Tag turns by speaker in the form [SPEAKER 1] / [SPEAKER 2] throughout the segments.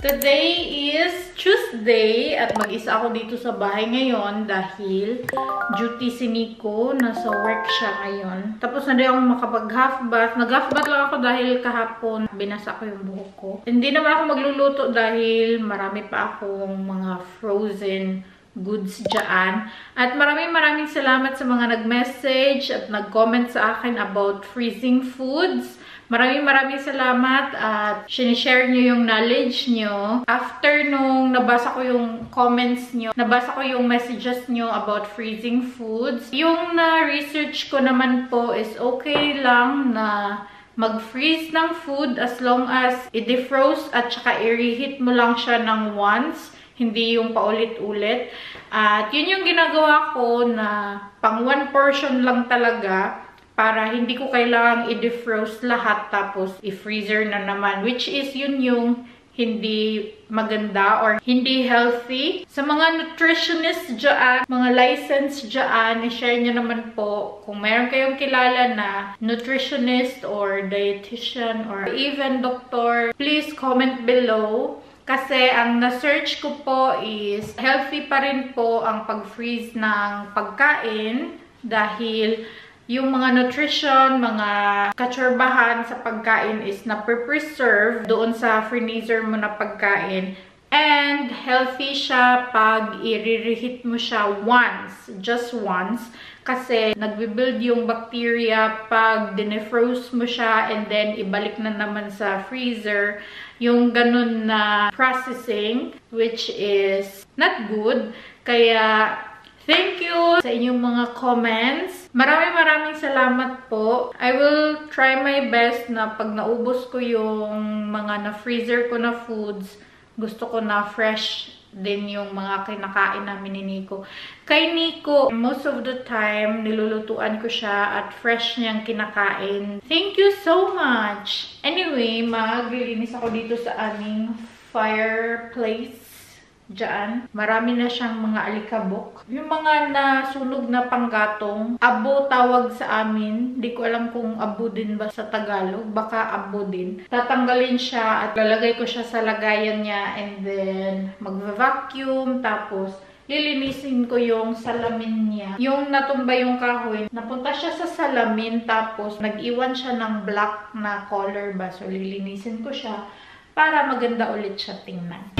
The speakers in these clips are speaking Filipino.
[SPEAKER 1] Today is Tuesday at mag-isa ako dito sa bahay ngayon dahil duty si Nico. Nasa work siya ngayon. Tapos na din ako makapag-half bath. Nag-half bath lang ako dahil kahapon binasa ko yung buhok ko. Hindi naman ako magluluto dahil marami pa akong mga frozen goods dyan. At maraming salamat sa mga nag-message at nag-comment sa akin about freezing foods. Maraming salamat at sinishare nyo yung knowledge nyo. After nung nabasa ko yung comments nyo, nabasa ko yung messages nyo about freezing foods. Yung na-research ko naman po is okay lang na mag-freeze ng food as long as i-defrost at saka i-reheat mo lang siya ng once. Hindi yung paulit-ulit. At yun yung ginagawa ko na pang one portion lang talaga. Para hindi ko kailangang i-defrost lahat tapos i-freezer na naman. Which is yun yung hindi maganda or hindi healthy. Sa mga nutritionists dyan, mga licensed dyan, i-share nyo naman po kung meron kayong kilala na nutritionist or dietitian or even doctor, please comment below. Kasi ang na-search ko po is healthy pa rin po ang pag-freeze ng pagkain dahil yung mga nutrition, mga katsorbahan sa pagkain is na-preserve doon sa freezer mo na pagkain. And healthy siya pag i-reheat mo siya once, just once. Kasi nagbe-build yung bacteria pag dinefrost mo siya and then ibalik na naman sa freezer. Yung ganun na processing, which is not good. Kaya thank you sa inyong mga comments. Maraming salamat po. I will try my best na pag naubos ko yung mga na-freezer ko na foods, gusto ko na fresh din yung mga kinakain namin ni Nico. Kay Nico, most of the time, nilulutuan ko siya at fresh niyang kinakain. Thank you so much! Anyway, maglilinis ako dito sa aming fireplace. Diyan. Marami na siyang mga alikabok. Yung mga nasunog na panggatong, abo tawag sa amin. Hindi ko alam kung abo din ba sa Tagalog. Baka abo din. Tatanggalin siya at lalagay ko siya sa lagayan niya and then mag-vacuum. Tapos lilinisin ko yung salamin niya. Yung natumba yung kahoy, napunta siya sa salamin tapos nag-iwan siya ng black na color ba. So lilinisin ko siya para maganda ulit siya tingnan.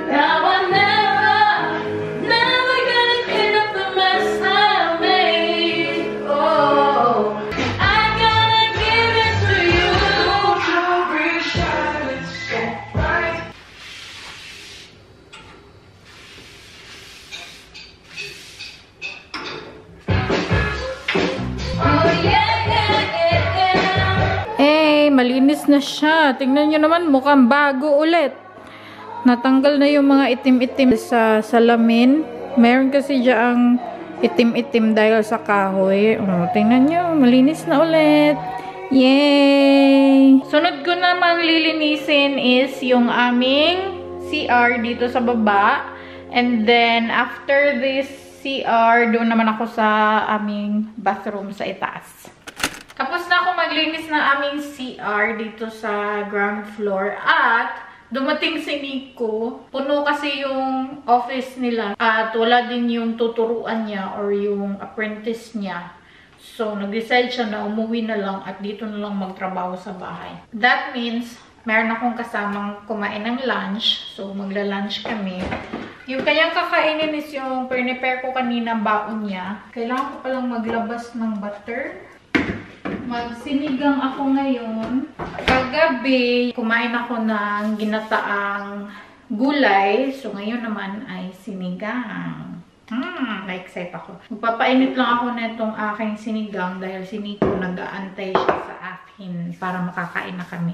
[SPEAKER 2] Now I'm never gonna clean up the mess I made. Oh, I gotta give it to you. Every shot is so bright. Oh yeah.
[SPEAKER 1] Eh, malinis na siya. Tingnan nyo naman, mukhang bago ulit. Natanggal na yung mga itim-itim sa salamin. Meron kasi diyang itim-itim dahil sa kahoy. Oh, tingnan nyo, malinis na ulit. Yay! Sunod ko namang lilinisin is yung aming CR dito sa baba. And then, after this CR. Doon naman ako sa aming bathroom sa itaas. Tapos na ako maglinis ng aming CR dito sa ground floor. At dumating si Nico. Puno kasi yung office nila. At wala din yung tuturuan niya or yung apprentice niya. So, nag-decide siya na umuwi na lang at dito na lang magtrabaho sa bahay. That means, meron akong kasamang kumain ng lunch. So, magla-lunch kami. Yung kanyang kakainin is yung prepare ko kanina baon niya. Kailangan ko palang maglabas ng butter. Magsinigang ako ngayon. Kagabi, kumain ako ng ginataang gulay. So, ngayon naman ay sinigang. Na-excite ako. Magpapainit lang ako na itong aking sinigang dahil si Nico nag-aantay siya sa akin para makakain na kami.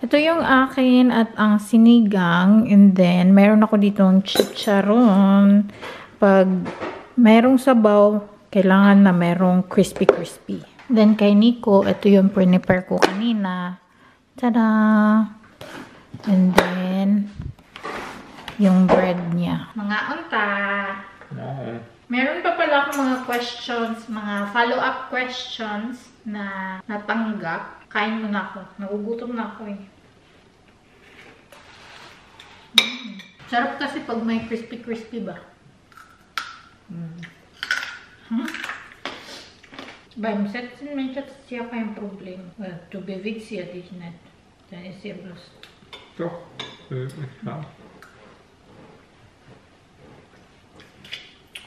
[SPEAKER 1] Ito yung akin at ang sinigang. And then, meron ako ditong chicharon. Pag merong sabaw, kailangan na merong crispy-crispy. Then, kay Nico, ito yung prepare ko kanina. Tada! And then, yung bread niya. Mga unta! Meron pa pala akong mga questions, mga follow-up questions na natanggap. Kain mo na ako. Nagugutom na ako eh. Sarap kasi pag may crispy-crispy ba? Beim Setzen Mensch hat es ja kein Problem. Du bewegst ja dich nicht. Dann ist ja bloß.
[SPEAKER 3] Doch, ja.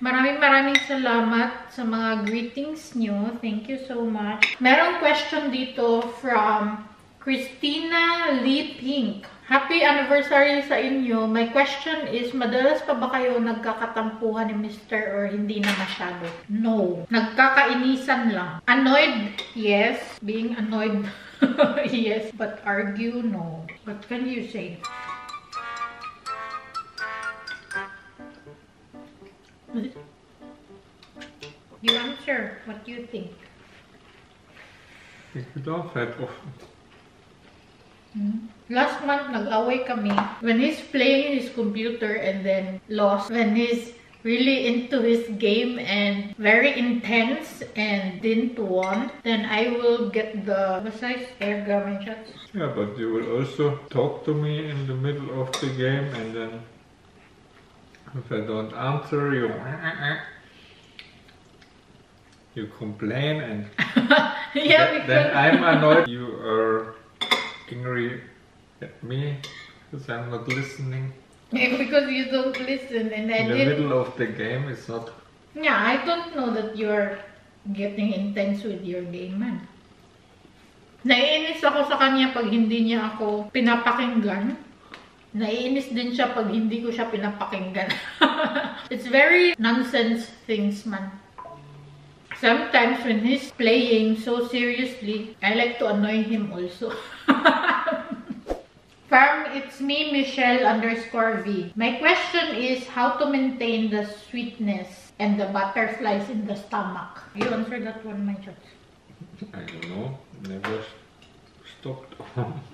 [SPEAKER 1] Maraming salamat sa mga greetings nyo. Thank you so much. Merong question dito from Christina Lee Pink. Happy anniversary sa inyo. My question is, madalas pa ba kayo nagkakatampuhan ni Mr. or hindi na masyado? No. Nagkakainisan lang. Annoyed? Yes. Being annoyed? Yes. But argue? No. What can you say? You answer. What do you think?
[SPEAKER 3] Ik bedoel vet offen.
[SPEAKER 1] Last month, nag-away kami. When he's playing his computer and then lost. When he's really into his game and very intense and didn't want, then I will get the air garment shots.
[SPEAKER 3] Yeah, but you will also talk to me in the middle of the game, and then if I don't answer, you complain, and
[SPEAKER 1] Yeah,
[SPEAKER 3] then I'm annoyed. You are angry at me because I'm not listening.
[SPEAKER 1] because you don't listen and I
[SPEAKER 3] In the
[SPEAKER 1] did.
[SPEAKER 3] middle of the game, it's not.
[SPEAKER 1] Yeah, I don't know that you're getting intense with your game, man. Naiinis ako sa kanya pag hindi niya ako pinapakinggan. Naiinis din siya pag hindi ko siya pinapakinggan. It's very nonsense things, man. Sometimes when he's playing so seriously, I like to annoy him also. From it's me, Michelle_V. My question is how to maintain the sweetness and the butterflies in the stomach. You answer that one, my child.
[SPEAKER 3] I don't know. Never stopped.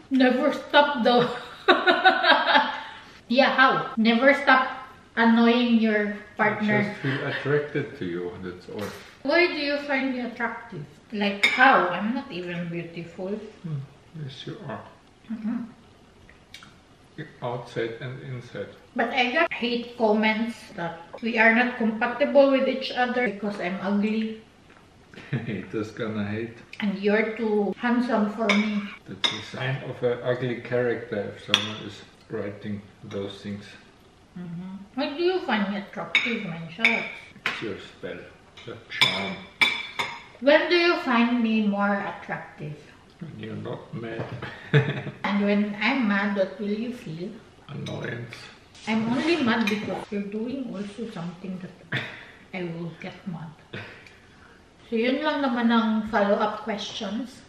[SPEAKER 1] Never stop though. Yeah, how? Never stop annoying your
[SPEAKER 3] I
[SPEAKER 1] partner.
[SPEAKER 3] just feel attracted to you. That's all.
[SPEAKER 1] Why do you find me attractive? Like how? I'm not even beautiful.
[SPEAKER 3] Yes, you are. Outside and inside.
[SPEAKER 1] But I got hate comments that we are not compatible with each other because I'm ugly
[SPEAKER 3] Haters gonna hate.
[SPEAKER 1] and you're too handsome for me.
[SPEAKER 3] That's a sign of an ugly character if someone is writing those things.
[SPEAKER 1] Why do you find me attractive, my child?
[SPEAKER 3] It's your spell, the charm.
[SPEAKER 1] When do you find me more attractive?
[SPEAKER 3] When you're not mad.
[SPEAKER 1] And when I'm mad, what will you feel?
[SPEAKER 3] Annoyance.
[SPEAKER 1] I'm only mad because you're doing also something that I will get mad. So yun lang naman ang follow-up questions.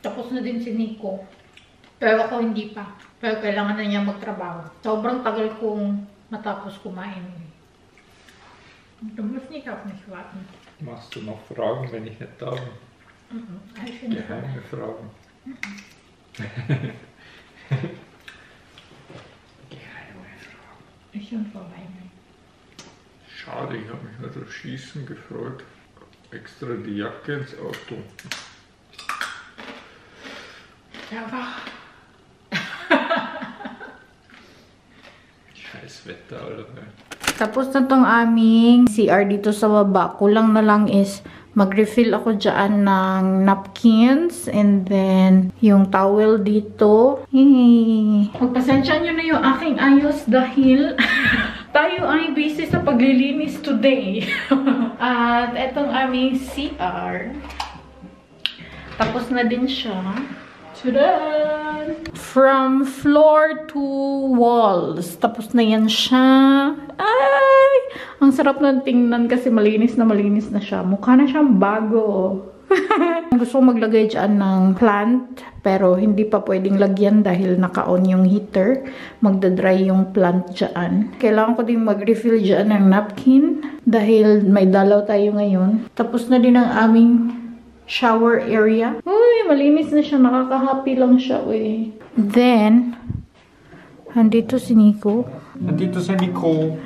[SPEAKER 1] Tapos na din si Nico. Pero ako hindi pa. Pero kailangan na niya magtrabaho. Sobrang tagal kong matapos kumain. Du musst nicht auf mich warten.
[SPEAKER 3] Machst du noch Fragen, wenn ich nicht da bin? Geheime Fragen. Geheime Fragen.
[SPEAKER 1] Ich bin vorbei.
[SPEAKER 3] Schade, ich habe mich nur durch Schießen gefreut. Extra die Jacke ins Auto.
[SPEAKER 1] Aber
[SPEAKER 3] Scheiß Wetter, Alter.
[SPEAKER 1] tapos na tong aming CR dito sa baba. Kulang na lang is mag-refill ako dyan ng napkins and then yung towel dito. Magpasensya nyo na yung aking ayos dahil tayo ay busy sa paglilinis today. At etong aming CR. Tapos na din siya. Tadaan! From floor to walls. Tapos na yan siya. Ay! Ang sarap ng tingnan kasi malinis na siya. Mukha na siyang bago. Gusto ko maglagay dyan ng plant. Pero hindi pa pwedeng lagyan dahil naka-on yung heater. Magdadry yung plant dyan. Kailangan ko din mag-refill dyan ng napkin. Dahil may dalaw tayo ngayon. Tapos na din ang aming shower area. Uy, malinis na siya. Nakaka-happy lang siya. Uy. Then, andito si Nico.
[SPEAKER 3] Nandito si Nico.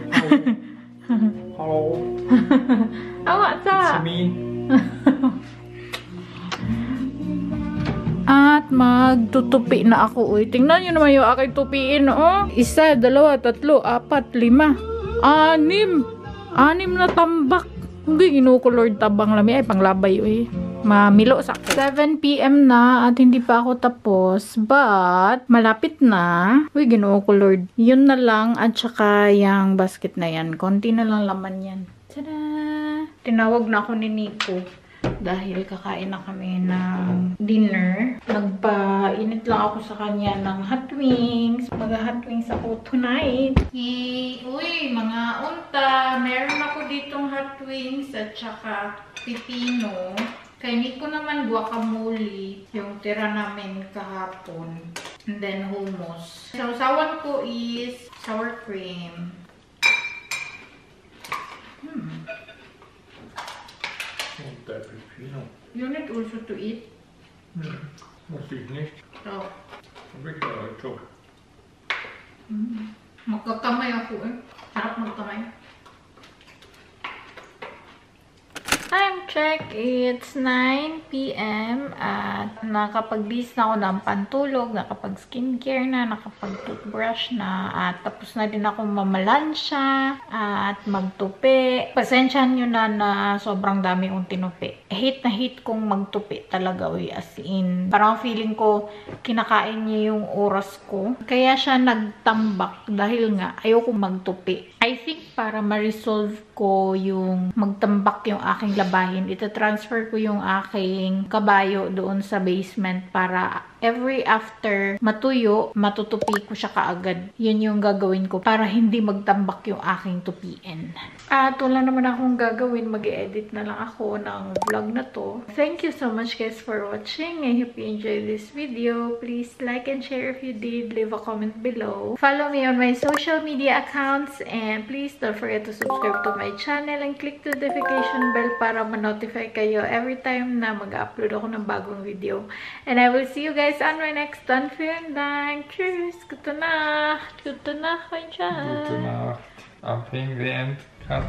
[SPEAKER 3] Hello.
[SPEAKER 1] Oh, what's up?
[SPEAKER 3] It's me.
[SPEAKER 1] At magtutupi na ako. Uy, tingnan nyo naman yung aking tupiin. Oh. 1, 2, 3, 4, 5, 6. 6 na tambak. Hindi, ginukulord tabang lami. Ay, panglabay. Uy. Mamilo sa 7 PM na at hindi pa ako tapos. But, malapit na. Uy, ginoo ko Lord. Yun na lang at saka yung basket na yan. Konti na lang laman yan. Tada! Tinawag na ako ni Nico. Dahil kakain na kami ng dinner. Nagpainit lang ako sa kanya ng hot wings. Mag-hot wings ako tonight. Uy, mga unta. Meron ako ditong hot wings at saka pipino. Kay Nico naman guacamole, yung tira namin kahapon. And then hummus. Sausawan ko is sour cream.
[SPEAKER 3] Und der Pepino.
[SPEAKER 1] You need also to eat.
[SPEAKER 3] Muss ich nicht.
[SPEAKER 1] So,
[SPEAKER 3] Hab ich ja heute.
[SPEAKER 1] magkakamay ako eh. Sarap magkamay. Time check, it's 9 PM at nakapag-bis na ako ng pantulog, nakapag-skincare na, nakapag-toothbrush na, at tapos na din ako mamalansya at magtupi. Pasensyahan nyo na sobrang dami kong tinupi. Hate na hate kong magtupi talaga, as in. Parang feeling ko kinakain niya yung oras ko. Kaya siya nagtambak dahil nga ayoko magtupi. I think para ma-resolve ko yung magtambak yung aking labahin, ita-transfer ko yung aking kabayo doon sa basement para every after matuyo, matutupi ko siya kaagad. Yun yung gagawin ko para hindi magtambak yung aking tupiin. At wala naman akong gagawin. Mag-edit na lang ako ng vlog na to. Thank you so much guys for watching. I hope you enjoyed this video. Please like and share if you did. Leave a comment below. Follow me on my social media accounts and please don't forget to subscribe to my channel and click the notification bell para ma-notify kayo every time na mag-upload ako ng bagong video. And I will see you guys on my next one. Vielen Dank. Tschüss. Gute Nacht. Gute Nacht, mein Schatz.
[SPEAKER 3] Gute Nacht. I'm playing the end cut.